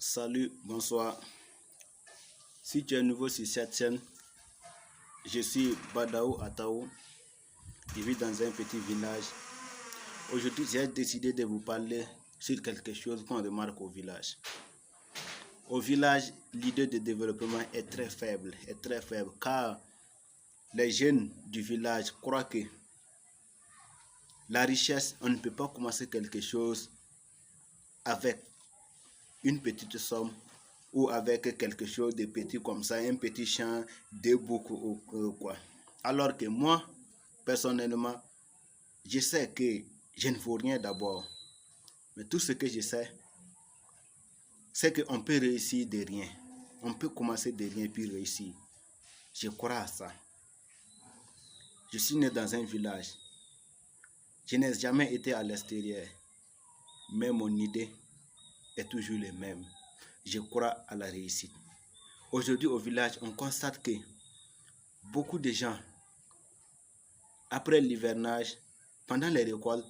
Salut, bonsoir. Si tu es nouveau sur cette chaîne, je suis Badaou Ataou. Je vis dans un petit village. Aujourd'hui, j'ai décidé de vous parler sur quelque chose qu'on remarque au village. Au village, l'idée de développement est très faible, car les jeunes du village croient que la richesse, on ne peut pas commencer quelque chose avec une petite somme ou avec quelque chose de petit comme ça, un petit champ, deux boucs ou quoi. Alors que moi, personnellement, je sais que je ne vaux rien d'abord. Mais tout ce que je sais, c'est qu'on peut réussir de rien. On peut commencer de rien puis réussir. Je crois à ça. Je suis né dans un village. Je n'ai jamais été à l'extérieur. Mais mon idée est toujours la même. Je crois à la réussite. Aujourd'hui au village, on constate que beaucoup de gens, après l'hivernage, pendant les récoltes,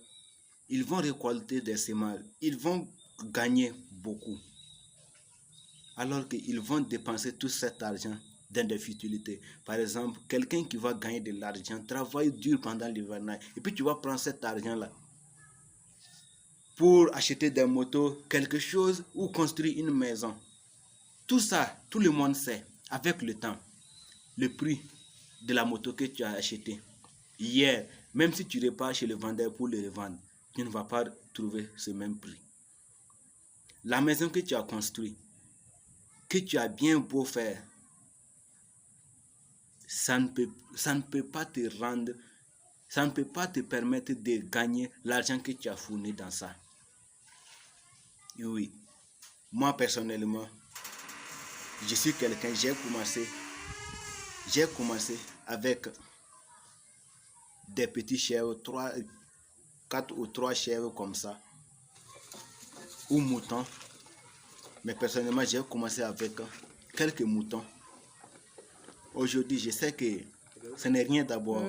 ils vont récolter des semences, ils vont gagner beaucoup. Alors qu'ils vont dépenser tout cet argent dans des futilités. Par exemple, quelqu'un qui va gagner de l'argent travaille dur pendant l'hivernage. Et puis tu vas prendre cet argent-là pour acheter des motos, quelque chose ou construire une maison. Tout ça, tout le monde sait, avec le temps, le prix de la moto que tu as acheté. Hier, même si tu repars chez le vendeur pour le revendre, tu ne vas pas trouver ce même prix. La maison que tu as construite, que tu as bien beau faire, ça ne peut pas te rendre, ça ne peut pas te permettre de gagner l'argent que tu as fourni dans ça. Et oui, moi personnellement, je suis quelqu'un, j'ai commencé avec des petits chèvres, 4 ou 3 chèvres comme ça, ou moutons. Mais personnellement, j'ai commencé avec quelques moutons. Aujourd'hui, je sais que ce n'est rien d'abord.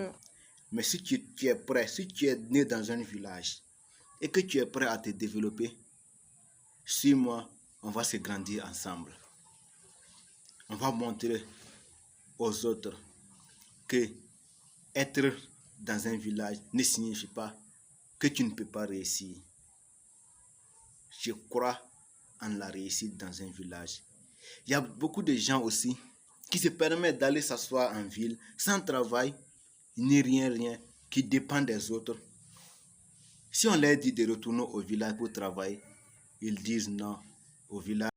Mais si tu es prêt, si tu es né dans un village et que tu es prêt à te développer, suis-moi, on va se grandir ensemble. On va montrer aux autres que être dans un village ne signifie pas que tu ne peux pas réussir. Je crois en la réussite dans un village. Il y a beaucoup de gens aussi qui se permettent d'aller s'asseoir en ville sans travail, ni rien, qui dépendent des autres. Si on leur dit de retourner au village pour travailler, ils disent non, au village.